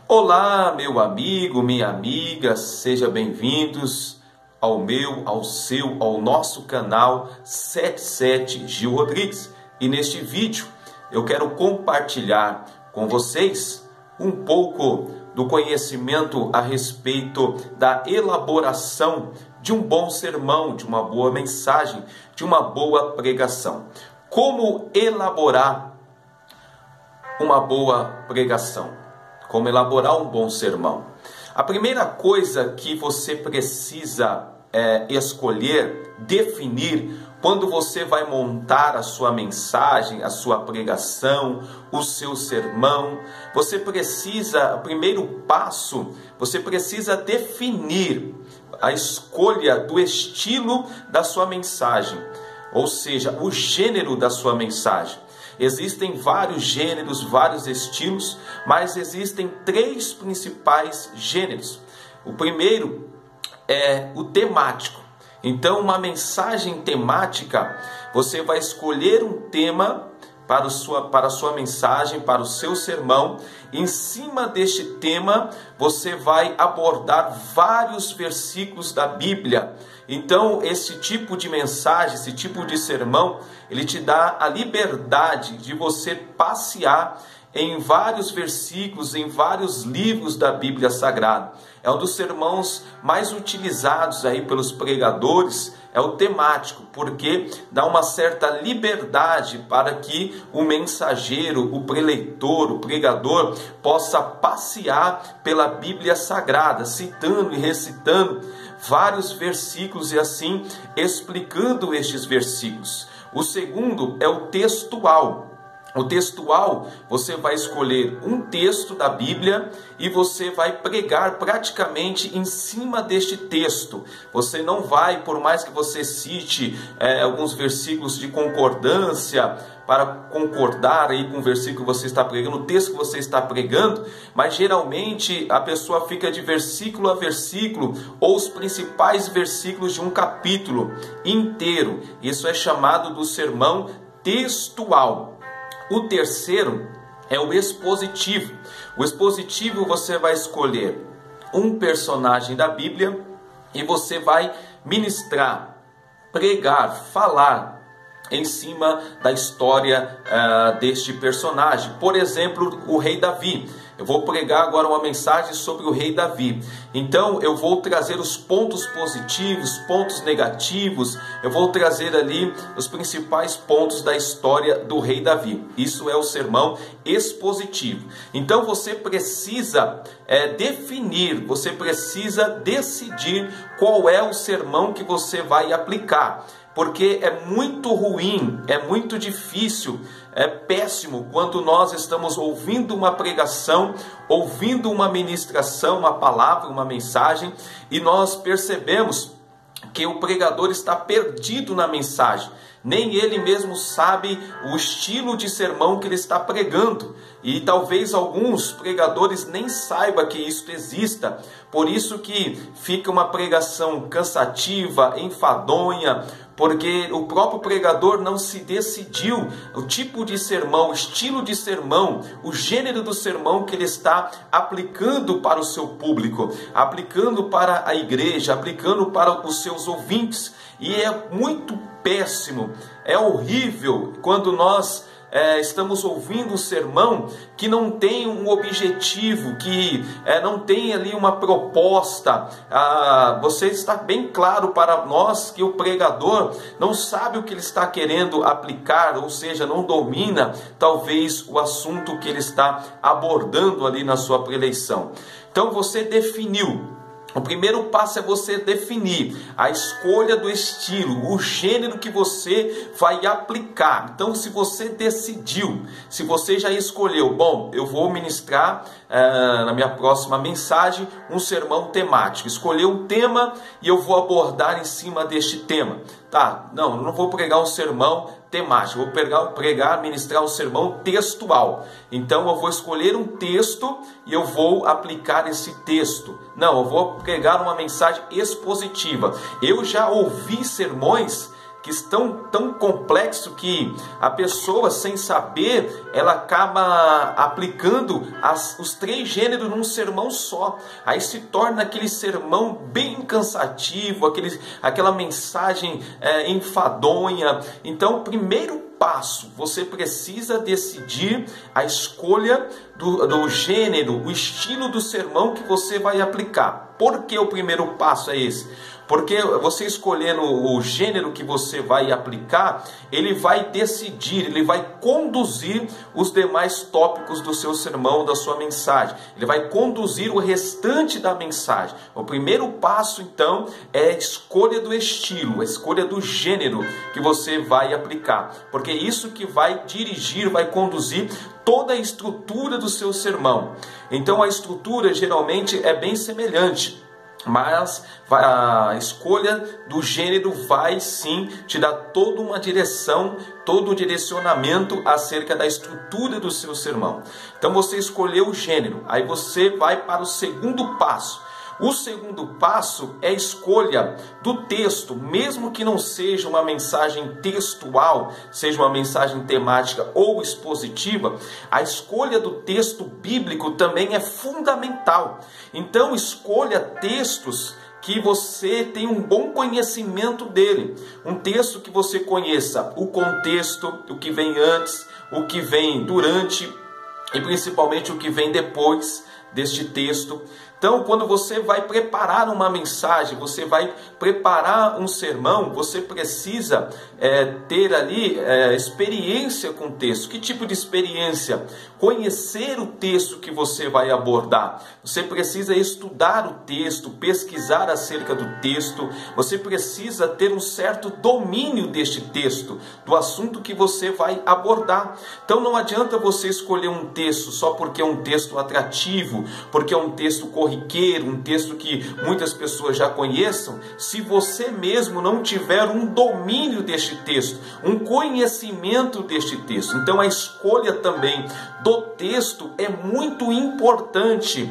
Olá, meu amigo, minha amiga, sejam bem-vindos ao meu, ao seu, ao nosso canal 77 Gil Rodrigues. E neste vídeo eu quero compartilhar com vocês um pouco do conhecimento a respeito da elaboração de um bom sermão, de uma boa mensagem, de uma boa pregação. Como elaborar uma boa pregação? Como elaborar um bom sermão? A primeira coisa que você precisa escolher, definir, quando você vai montar a sua mensagem, a sua pregação, o seu sermão, você precisa, o primeiro passo, você precisa definir a escolha do estilo da sua mensagem, ou seja, o gênero da sua mensagem. Existem vários gêneros, vários estilos, mas existem três principais gêneros. O primeiro é o temático. Então, uma mensagem temática, você vai escolher um tema para a sua mensagem, para o seu sermão. Em cima deste tema, você vai abordar vários versículos da Bíblia. Então, esse tipo de mensagem, esse tipo de sermão, ele te dá a liberdade de você passear em vários versículos, em vários livros da Bíblia Sagrada. É um dos sermões mais utilizados aí pelos pregadores, é o temático, porque dá uma certa liberdade para que o mensageiro, o preleitor, o pregador possa passear pela Bíblia Sagrada, citando e recitando vários versículos e assim explicando estes versículos. O segundo é o textual. O textual, você vai escolher um texto da Bíblia e você vai pregar praticamente em cima deste texto. Você não vai, por mais que você cite alguns versículos de concordância, para concordar aí com o versículo que você está pregando, o texto que você está pregando, mas geralmente a pessoa fica de versículo a versículo, ou os principais versículos de um capítulo inteiro. Isso é chamado do sermão textual. O terceiro é o expositivo. O expositivo, você vai escolher um personagem da Bíblia e você vai ministrar, pregar, falar em cima da história deste personagem. Por exemplo, o rei Davi. Eu vou pregar agora uma mensagem sobre o rei Davi. Então eu vou trazer os pontos positivos, pontos negativos. Eu vou trazer ali os principais pontos da história do rei Davi. Isso é o sermão expositivo. Então você precisa definir, você precisa decidir qual é o sermão que você vai aplicar. Porque é muito ruim, é muito difícil, é péssimo quando nós estamos ouvindo uma pregação, ouvindo uma ministração, uma palavra, uma mensagem, e nós percebemos que o pregador está perdido na mensagem. Nem ele mesmo sabe o estilo de sermão que ele está pregando. E talvez alguns pregadores nem saibam que isso exista. Por isso que fica uma pregação cansativa, enfadonha, porque o próprio pregador não se decidiu o tipo de sermão, o estilo de sermão, o gênero do sermão que ele está aplicando para o seu público, aplicando para a igreja, aplicando para os seus ouvintes. E é muito péssimo, é horrível quando nós estamos ouvindo um sermão que não tem um objetivo, que não tem ali uma proposta. Você está bem claro para nós que o pregador não sabe o que ele está querendo aplicar, ou seja, não domina talvez o assunto que ele está abordando ali na sua preleição. Então você definiu. O primeiro passo é você definir a escolha do estilo, o gênero que você vai aplicar. Então, se você decidiu, se você já escolheu, bom, eu vou ministrar na minha próxima mensagem um sermão temático. Escolheu um tema e eu vou abordar em cima deste tema. Tá, não, eu não vou pregar um sermão temático, vou ministrar um sermão textual. Então eu vou escolher um texto e eu vou aplicar esse texto. Não, eu vou pregar uma mensagem expositiva. Eu já ouvi sermões que estão tão complexo que a pessoa, sem saber, ela acaba aplicando os 3 gêneros num sermão só. Aí se torna aquele sermão bem cansativo, aquela mensagem enfadonha. Então, primeiro passo, você precisa decidir a escolha do gênero, o estilo do sermão que você vai aplicar. Por que o primeiro passo é esse? Porque você escolhendo o gênero que você vai aplicar, ele vai decidir, ele vai conduzir os demais tópicos do seu sermão, da sua mensagem. Ele vai conduzir o restante da mensagem. O primeiro passo, então, é a escolha do estilo, a escolha do gênero que você vai aplicar. Porque é isso que vai dirigir, vai conduzir toda a estrutura do seu sermão. Então, a estrutura geralmente é bem semelhante, mas a escolha do gênero vai sim te dar toda uma direção, todo um direcionamento acerca da estrutura do seu sermão. Então você escolheu o gênero, aí você vai para o segundo passo. O segundo passo é a escolha do texto, mesmo que não seja uma mensagem textual, seja uma mensagem temática ou expositiva, a escolha do texto bíblico também é fundamental. Então escolha textos que você tenha um bom conhecimento dele, um texto que você conheça o contexto, o que vem antes, o que vem durante e principalmente o que vem depois deste texto. Então, quando você vai preparar uma mensagem, você vai preparar um sermão, você precisa ter ali experiência com o texto. Que tipo de experiência? Conhecer o texto que você vai abordar. Você precisa estudar o texto, pesquisar acerca do texto. Você precisa ter um certo domínio deste texto, do assunto que você vai abordar. Então, não adianta você escolher um texto só porque é um texto atrativo, porque é um texto corriqueiro, um texto que muitas pessoas já conheçam, se você mesmo não tiver um domínio deste texto, um conhecimento deste texto. Então a escolha também do texto é muito importante.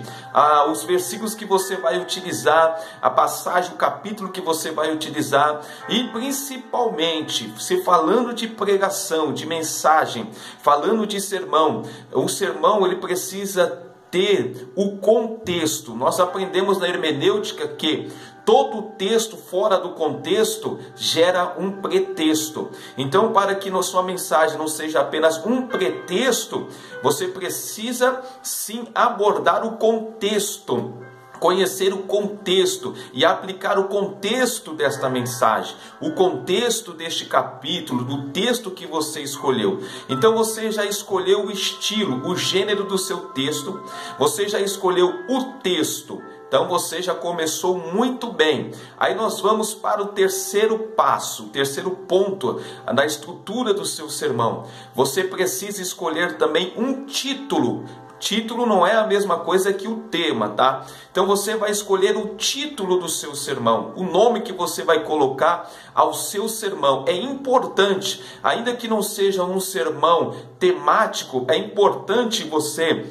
Os versículos que você vai utilizar, a passagem, o capítulo que você vai utilizar, e principalmente, se falando de pregação, de mensagem, falando de sermão, o sermão ele precisa ter o contexto. Nós aprendemos na hermenêutica que todo texto fora do contexto gera um pretexto. Então, para que a sua mensagem não seja apenas um pretexto, você precisa sim abordar o contexto, conhecer o contexto e aplicar o contexto desta mensagem, o contexto deste capítulo, do texto que você escolheu. Então você já escolheu o estilo, o gênero do seu texto, você já escolheu o texto. Então você já começou muito bem. Aí nós vamos para o terceiro passo, o terceiro ponto da estrutura do seu sermão. Você precisa escolher também um título. Título não é a mesma coisa que o tema, tá? Então você vai escolher o título do seu sermão, o nome que você vai colocar ao seu sermão. É importante, ainda que não seja um sermão temático, é importante você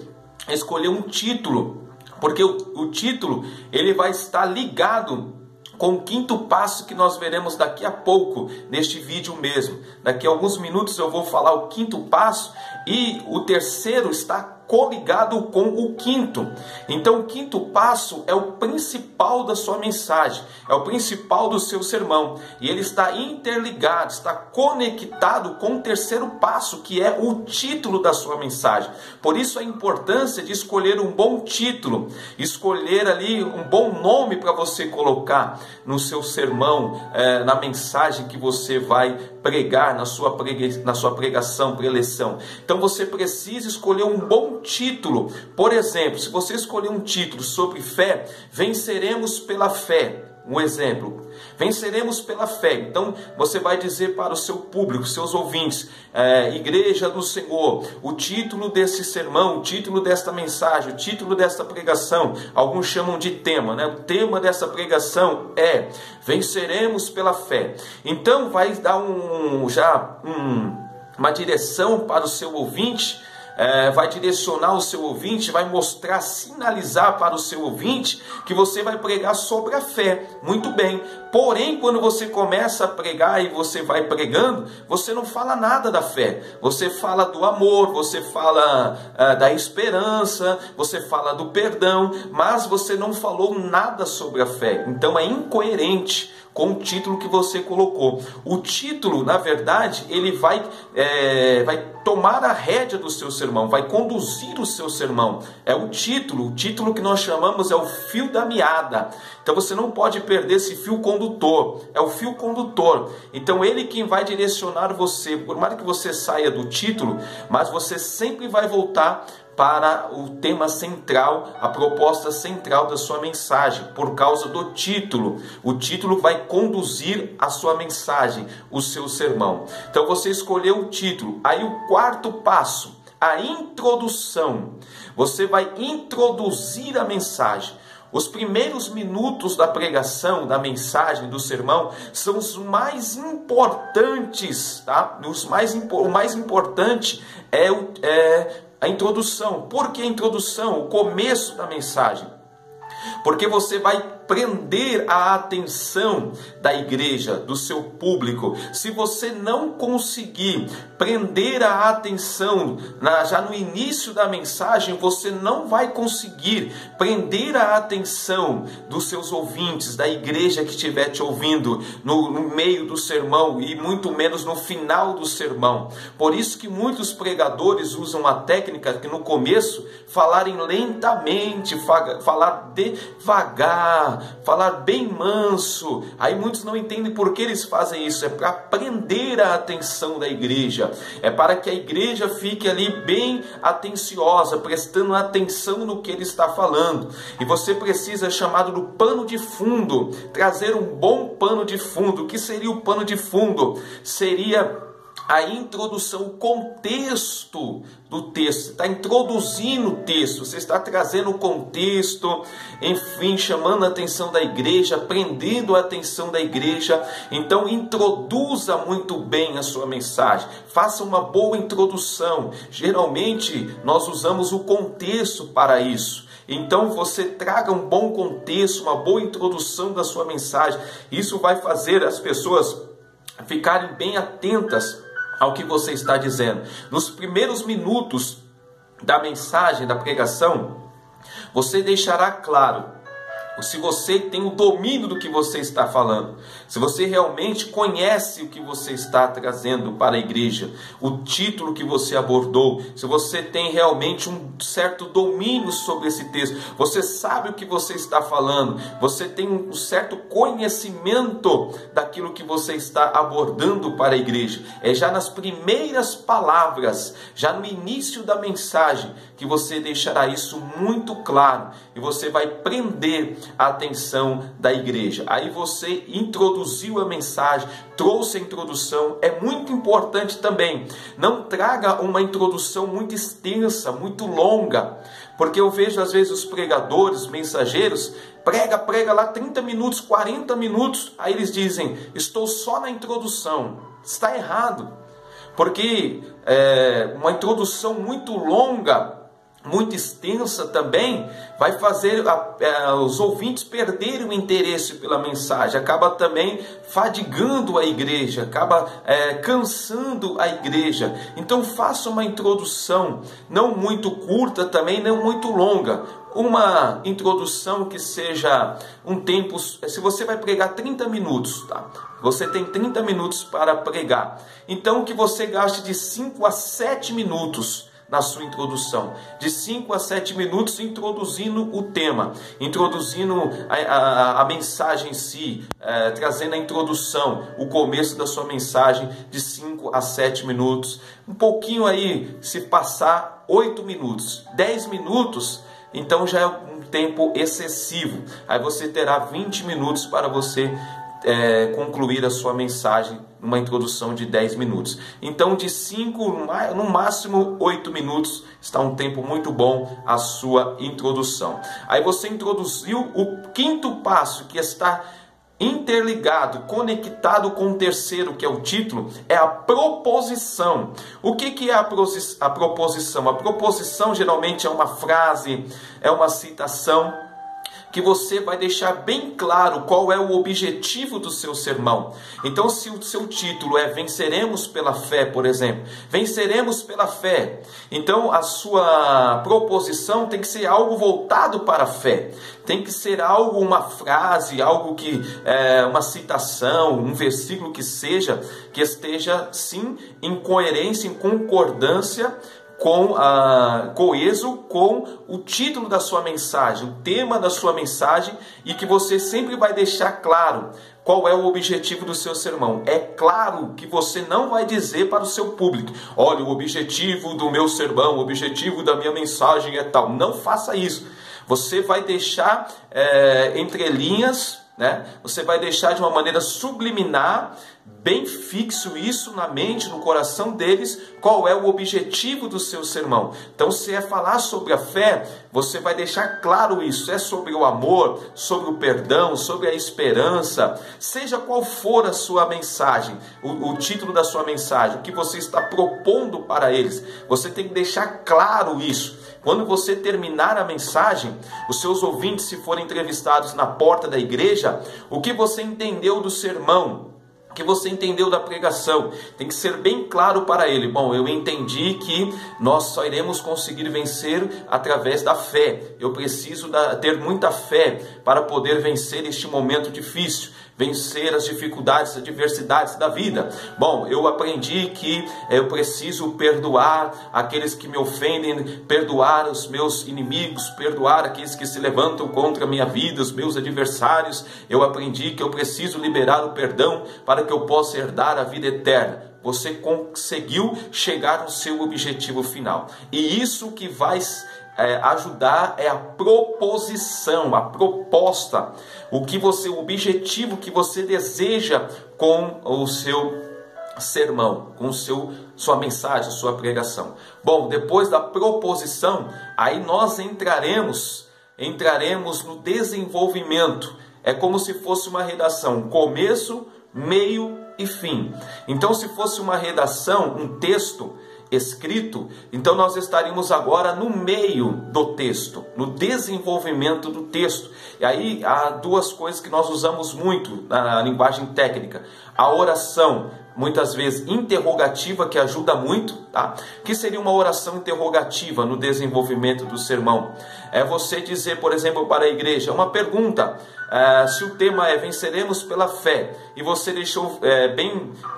escolher um título, porque o título ele vai estar ligado com o quinto passo que nós veremos daqui a pouco, neste vídeo mesmo. Daqui a alguns minutos eu vou falar o quinto passo e o terceiro está coligado com o quinto. Então o quinto passo é o principal da sua mensagem, é o principal do seu sermão, e ele está interligado, está conectado com o terceiro passo, que é o título da sua mensagem. Por isso a importância de escolher um bom título, escolher ali um bom nome para você colocar no seu sermão, na mensagem que você vai pregar, na sua pregação, preleção. Então você precisa escolher um bom título. Por exemplo, se você escolher um título sobre fé, venceremos pela fé. Um exemplo, venceremos pela fé. Então você vai dizer para o seu público, seus ouvintes, Igreja do Senhor, o título desse sermão, o título desta mensagem, o título desta pregação, alguns chamam de tema, né? O tema dessa pregação é venceremos pela fé. Então vai dar uma direção para o seu ouvinte vai direcionar o seu ouvinte, vai mostrar, sinalizar para o seu ouvinte que você vai pregar sobre a fé. Muito bem. Porém, quando você começa a pregar e você vai pregando, você não fala nada da fé. Você fala do amor, você fala da esperança, você fala do perdão, mas você não falou nada sobre a fé. Então é incoerente com o título que você colocou. O título, na verdade, ele vai tomar a rédea do seu sermão, vai conduzir o seu sermão. É o título que nós chamamos é o fio da meada. Então você não pode perder esse fio condutor, é o fio condutor. Então ele quem vai direcionar você, por mais que você saia do título, mas você sempre vai voltar para o tema central, a proposta central da sua mensagem, por causa do título. O título vai conduzir a sua mensagem, o seu sermão. Então você escolheu o título. Aí o quarto passo, a introdução. Você vai introduzir a mensagem. Os primeiros minutos da pregação, da mensagem, do sermão, são os mais importantes, tá? O mais importante é a introdução. Por que a introdução? O começo da mensagem. Porque você vai prender a atenção da igreja, do seu público. Se você não conseguir prender a atenção já no início da mensagem, você não vai conseguir prender a atenção dos seus ouvintes, da igreja que estiver te ouvindo no meio do sermão e muito menos no final do sermão. Por isso que muitos pregadores usam a técnica que no começo falarem lentamente, falar devagar, falar bem manso. Aí muitos não entendem por que eles fazem isso. É para prender a atenção da igreja. É para que a igreja fique ali bem atenciosa, prestando atenção no que ele está falando. E você precisa, chamado do pano de fundo, trazer um bom pano de fundo. O que seria o pano de fundo? Seria a introdução, o contexto do texto. Você está introduzindo o texto, você está trazendo o contexto, enfim, chamando a atenção da igreja, prendendo a atenção da igreja. Então introduza muito bem a sua mensagem, faça uma boa introdução. Geralmente nós usamos o contexto para isso. Então você traga um bom contexto, uma boa introdução da sua mensagem. Isso vai fazer as pessoas ficarem bem atentas ao que você está dizendo. Nos primeiros minutos da mensagem, da pregação, você deixará claro se você tem o domínio do que você está falando, se você realmente conhece o que você está trazendo para a igreja, o título que você abordou, se você tem realmente um certo domínio sobre esse texto, você sabe o que você está falando, você tem um certo conhecimento daquilo que você está abordando para a igreja. É já nas primeiras palavras, já no início da mensagem, que você deixará isso muito claro e você vai prender a atenção da igreja. Aí você introduziu a mensagem, trouxe a introdução. É muito importante também, não traga uma introdução muito extensa, muito longa, porque eu vejo às vezes os pregadores, mensageiros, prega lá 30 minutos, 40 minutos, aí eles dizem, estou só na introdução. Está errado, porque uma introdução muito longa, muito extensa também, vai fazer os ouvintes perderem o interesse pela mensagem, acaba também fadigando a igreja, acaba cansando a igreja. Então faça uma introdução, não muito curta também, não muito longa, uma introdução que seja um tempo. Se você vai pregar 30 minutos, tá? Você tem 30 minutos para pregar, então que você gaste de 5 a 7 minutos na sua introdução, de 5 a 7 minutos introduzindo o tema, introduzindo a mensagem em si, trazendo a introdução, o começo da sua mensagem, de 5 a 7 minutos, um pouquinho aí, se passar 8 minutos, 10 minutos, então já é um tempo excessivo, aí você terá 20 minutos para você concluir a sua mensagem, uma introdução de 10 minutos. Então de 5, no máximo 8 minutos, está um tempo muito bom a sua introdução. Aí você introduziu o quinto passo, que está interligado, conectado com o terceiro, que é o título, é a proposição. O que é a proposição? A proposição geralmente é uma frase, é uma citação, que você vai deixar bem claro qual é o objetivo do seu sermão. Então, se o seu título é Venceremos pela Fé, por exemplo, venceremos pela fé, então a sua proposição tem que ser algo voltado para a fé. Tem que ser algo, uma frase, algo que uma citação, um versículo que esteja sim em coerência, em concordância, coeso com o título da sua mensagem, o tema da sua mensagem, e que você sempre vai deixar claro qual é o objetivo do seu sermão. É claro que você não vai dizer para o seu público: olha, o objetivo do meu sermão, o objetivo da minha mensagem é tal. Não faça isso. Você vai deixar entre linhas, né? Você vai deixar de uma maneira subliminar, bem fixo isso na mente, no coração deles, qual é o objetivo do seu sermão. Então, se é falar sobre a fé, você vai deixar claro isso. É sobre o amor, sobre o perdão, sobre a esperança. Seja qual for a sua mensagem, o título da sua mensagem, o que você está propondo para eles, você tem que deixar claro isso. Quando você terminar a mensagem, os seus ouvintes, se forem entrevistados na porta da igreja, o que você entendeu do sermão, o que você entendeu da pregação, tem que ser bem claro para ele. Bom, eu entendi que nós só iremos conseguir vencer através da fé. Eu preciso ter muita fé para poder vencer este momento difícil, vencer as dificuldades, as adversidades da vida. Bom, eu aprendi que eu preciso perdoar aqueles que me ofendem, perdoar os meus inimigos, perdoar aqueles que se levantam contra a minha vida, os meus adversários. Eu aprendi que eu preciso liberar o perdão para que eu possa herdar a vida eterna. Você conseguiu chegar ao seu objetivo final. E isso que vai ajudar é a proposição, a proposta, o objetivo que você deseja com o seu sermão, com sua mensagem, sua pregação. Bom, depois da proposição, aí nós entraremos no desenvolvimento. É como se fosse uma redação, começo, meio e fim. Então, se fosse uma redação, um texto escrito, então nós estaríamos agora no meio do texto, no desenvolvimento do texto. E aí há duas coisas que nós usamos muito na linguagem técnica: a oração, muitas vezes interrogativa, que ajuda muito, tá? Que seria uma oração interrogativa no desenvolvimento do sermão? É você dizer, por exemplo, para a igreja, uma pergunta, se o tema é venceremos pela fé, e você deixou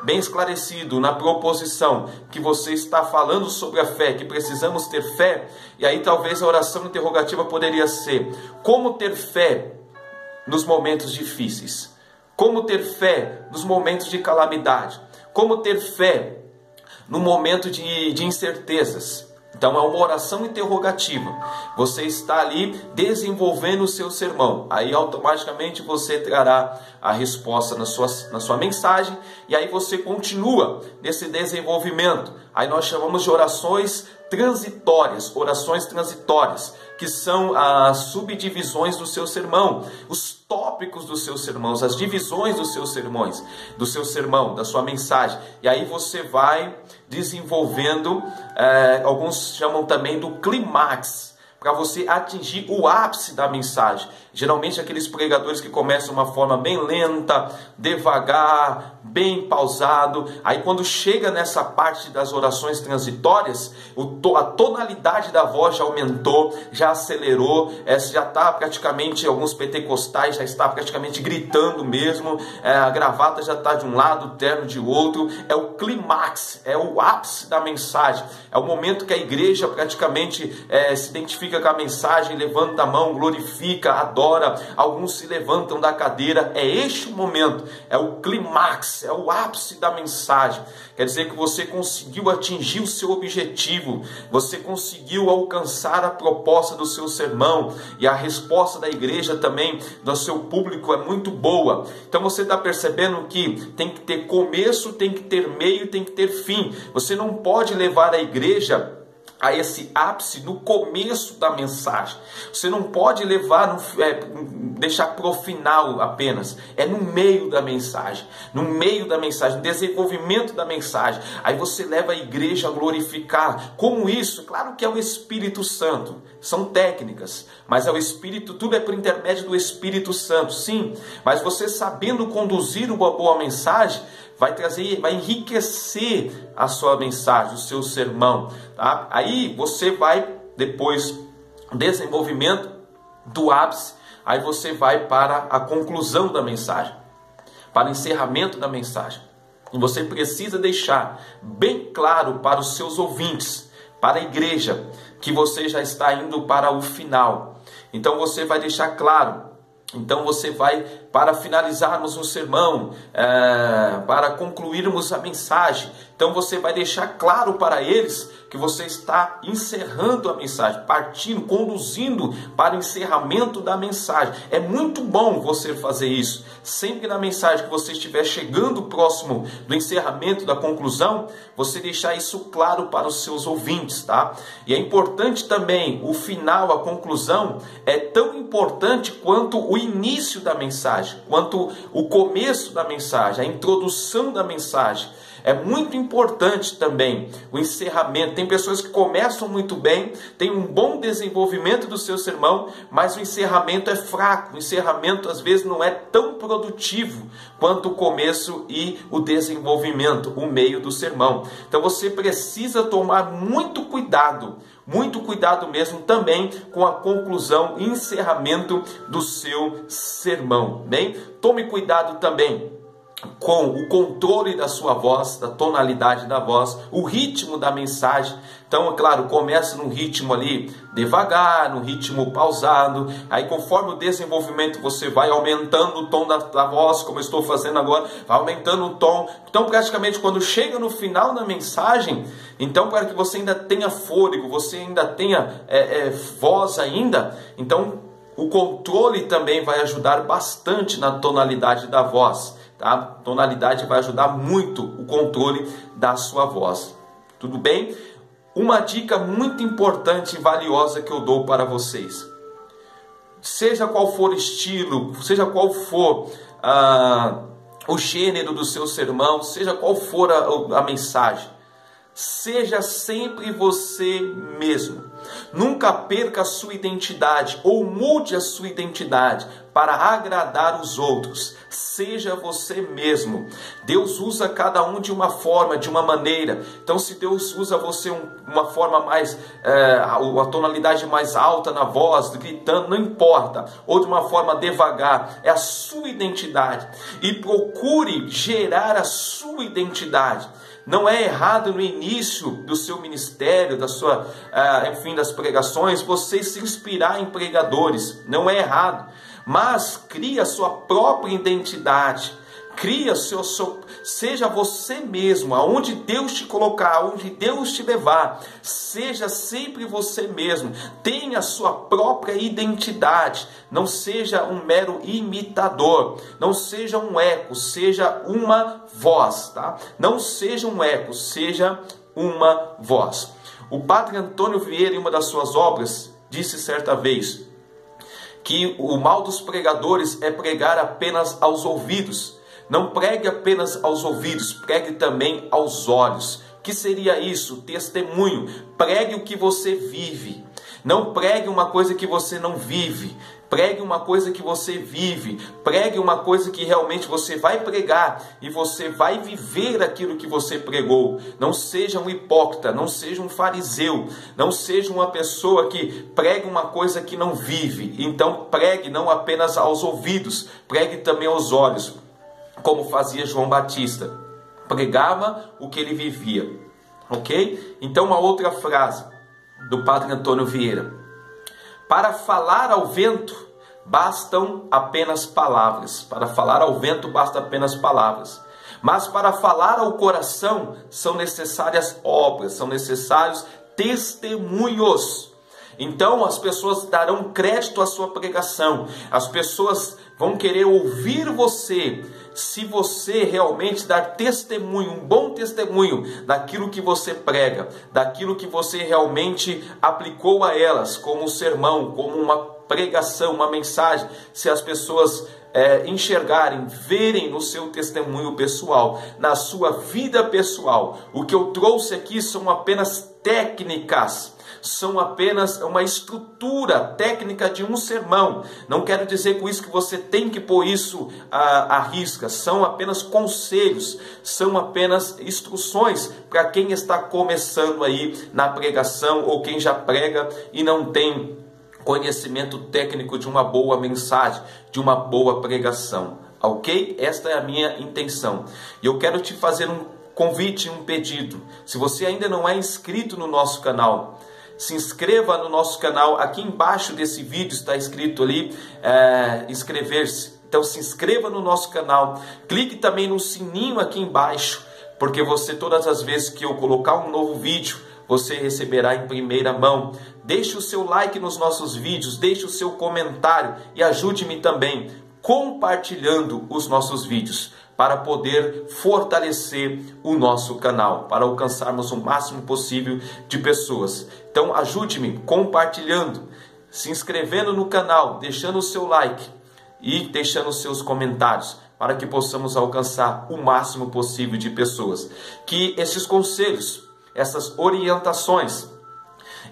bem esclarecido na proposição que você está falando sobre a fé, que precisamos ter fé, e aí talvez a oração interrogativa poderia ser: como ter fé nos momentos difíceis? Como ter fé nos momentos de calamidade? Como ter fé no momento de incertezas? Então é uma oração interrogativa. Você está ali desenvolvendo o seu sermão. Aí automaticamente você trará a resposta na sua mensagem. E aí você continua nesse desenvolvimento. Aí nós chamamos de orações transitórias, que são as subdivisões do seu sermão, os tópicos dos seus sermões, as divisões dos seus sermões, do seu sermão, da sua mensagem. E aí você vai desenvolvendo, alguns chamam também do clímax, para você atingir o ápice da mensagem. Geralmente aqueles pregadores que começam de uma forma bem lenta, devagar, bem pausado. Aí quando chega nessa parte das orações transitórias, a tonalidade da voz já aumentou, já acelerou, já está praticamente, alguns pentecostais já está praticamente gritando mesmo, a gravata já está de um lado, o terno de outro. É o clímax, é o ápice da mensagem. É o momento que a igreja praticamente se identifica com a mensagem, levanta a mão, glorifica, adora. Alguns se levantam da cadeira. É este o momento, é o clímax, é o ápice da mensagem. Quer dizer que você conseguiu atingir o seu objetivo, você conseguiu alcançar a proposta do seu sermão, e a resposta da igreja também, do seu público, é muito boa. Então você está percebendo que tem que ter começo, tem que ter meio, tem que ter fim. Você não pode levar a igreja a esse ápice no começo da mensagem. Você não pode levar, deixar para o final apenas. É no meio da mensagem. No meio da mensagem, no desenvolvimento da mensagem. Aí você leva a igreja a glorificar. Como isso? Claro que é o Espírito Santo. São técnicas. Mas é o Espírito, tudo é por intermédio do Espírito Santo. Sim, mas você sabendo conduzir uma boa mensagem, vai enriquecer a sua mensagem, o seu sermão, tá? Aí você vai, depois do desenvolvimento do ápice, aí você vai para a conclusão da mensagem, para o encerramento da mensagem. E você precisa deixar bem claro para os seus ouvintes, para a igreja, que você já está indo para o final. Então você vai deixar claro. Então você vai, para finalizarmos o sermão, para concluirmos a mensagem, então você vai deixar claro para eles que você está encerrando a mensagem, partindo, conduzindo para o encerramento da mensagem. É muito bom você fazer isso. Sempre na mensagem que você estiver chegando próximo do encerramento, da conclusão, você deixar isso claro para os seus ouvintes, tá? E é importante também, o final, a conclusão, é tão importante quanto o início da mensagem, quanto o começo da mensagem, a introdução da mensagem. É muito importante também o encerramento. Tem pessoas que começam muito bem, tem um bom desenvolvimento do seu sermão, mas o encerramento é fraco. O encerramento às vezes não é tão produtivo quanto o começo e o desenvolvimento, o meio do sermão. Então você precisa tomar muito cuidado mesmo também com a conclusão e encerramento do seu sermão. Bem, tome cuidado também com o controle da sua voz, da tonalidade da voz, o ritmo da mensagem. Então, é claro, começa num ritmo ali devagar, num ritmo pausado. Aí, conforme o desenvolvimento, você vai aumentando o tom da voz, como eu estou fazendo agora, vai aumentando o tom. Então, praticamente, quando chega no final da mensagem, então, para que você ainda tenha fôlego, você ainda tenha voz ainda, então, o controle também vai ajudar bastante na tonalidade da voz. Tá? A tonalidade vai ajudar muito o controle da sua voz. Tudo bem? Uma dica muito importante e valiosa que eu dou para vocês. Seja qual for o estilo, seja qual for o gênero do seu sermão, seja qual for a mensagem, seja sempre você mesmo. Nunca perca a sua identidade ou mude a sua identidade para agradar os outros. Seja você mesmo. Deus usa cada um de uma forma, de uma maneira. Então, se Deus usa você uma forma mais, a tonalidade mais alta na voz, gritando, não importa, ou de uma forma devagar, é a sua identidade. E procure gerar a sua identidade. Não é errado no início do seu ministério, das pregações, você se inspirar em pregadores. Não é errado. Mas crie a sua própria identidade. Seja você mesmo, aonde Deus te colocar, aonde Deus te levar, seja sempre você mesmo, tenha a sua própria identidade, não seja um mero imitador, não seja um eco, seja uma voz, tá? Não seja um eco, seja uma voz. O padre Antônio Vieira, em uma das suas obras, disse certa vez que o mal dos pregadores é pregar apenas aos ouvidos. Não pregue apenas aos ouvidos, pregue também aos olhos. O que seria isso? Testemunho. Pregue o que você vive. Não pregue uma coisa que você não vive. Pregue uma coisa que você vive. Pregue uma coisa que realmente você vai pregar e você vai viver aquilo que você pregou. Não seja um hipócrita, não seja um fariseu, não seja uma pessoa que prega uma coisa que não vive. Então pregue não apenas aos ouvidos, pregue também aos olhos, como fazia João Batista. Pregava o que ele vivia. Ok? Então uma outra frase do padre Antônio Vieira. Para falar ao vento, bastam apenas palavras. Para falar ao vento, bastam apenas palavras. Mas para falar ao coração, são necessárias obras, são necessários testemunhos. Então as pessoas darão crédito à sua pregação. As pessoas vão querer ouvir você se você realmente dar testemunho, um bom testemunho daquilo que você prega, daquilo que você realmente aplicou a elas, como um sermão, como uma pregação, uma mensagem, se as pessoas enxergarem, verem no seu testemunho pessoal, na sua vida pessoal. O que eu trouxe aqui são apenas técnicas, são apenas uma estrutura técnica de um sermão. Não quero dizer com isso que você tem que pôr isso à risca, são apenas conselhos, são apenas instruções para quem está começando aí na pregação, ou quem já prega e não tem conhecimento técnico de uma boa mensagem, de uma boa pregação, ok? Esta é a minha intenção. E eu quero te fazer um convite, um pedido. Se você ainda não é inscrito no nosso canal, se inscreva no nosso canal. Aqui embaixo desse vídeo está escrito ali, inscrever-se. Então se inscreva no nosso canal, clique também no sininho aqui embaixo, porque você, todas as vezes que eu colocar um novo vídeo, você receberá em primeira mão. Deixe o seu like nos nossos vídeos, deixe o seu comentário e ajude-me também compartilhando os nossos vídeos para poder fortalecer o nosso canal, para alcançarmos o máximo possível de pessoas. Então ajude-me compartilhando, se inscrevendo no canal, deixando o seu like e deixando os seus comentários, para que possamos alcançar o máximo possível de pessoas. Que esses conselhos, essas orientações,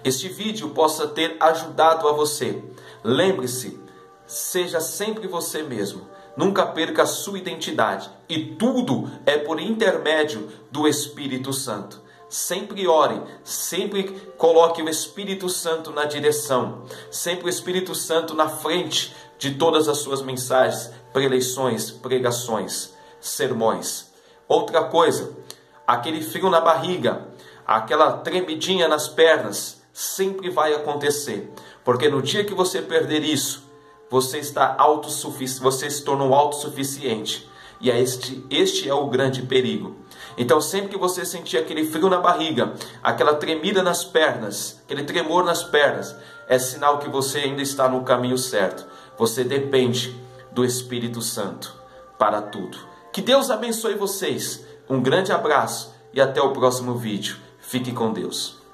este vídeo possa ter ajudado a você. Lembre-se, seja sempre você mesmo. Nunca perca a sua identidade. E tudo é por intermédio do Espírito Santo. Sempre ore, sempre coloque o Espírito Santo na direção. Sempre o Espírito Santo na frente de todas as suas mensagens, preleções, pregações, sermões. Outra coisa, aquele frio na barriga, aquela tremidinha nas pernas, sempre vai acontecer, porque no dia que você perder isso, você você se tornou autossuficiente, e este é o grande perigo. Então sempre que você sentir aquele frio na barriga, aquela tremida nas pernas, aquele tremor nas pernas, é sinal que você ainda está no caminho certo. Você depende do Espírito Santo para tudo. Que Deus abençoe vocês, um grande abraço e até o próximo vídeo. Fique com Deus.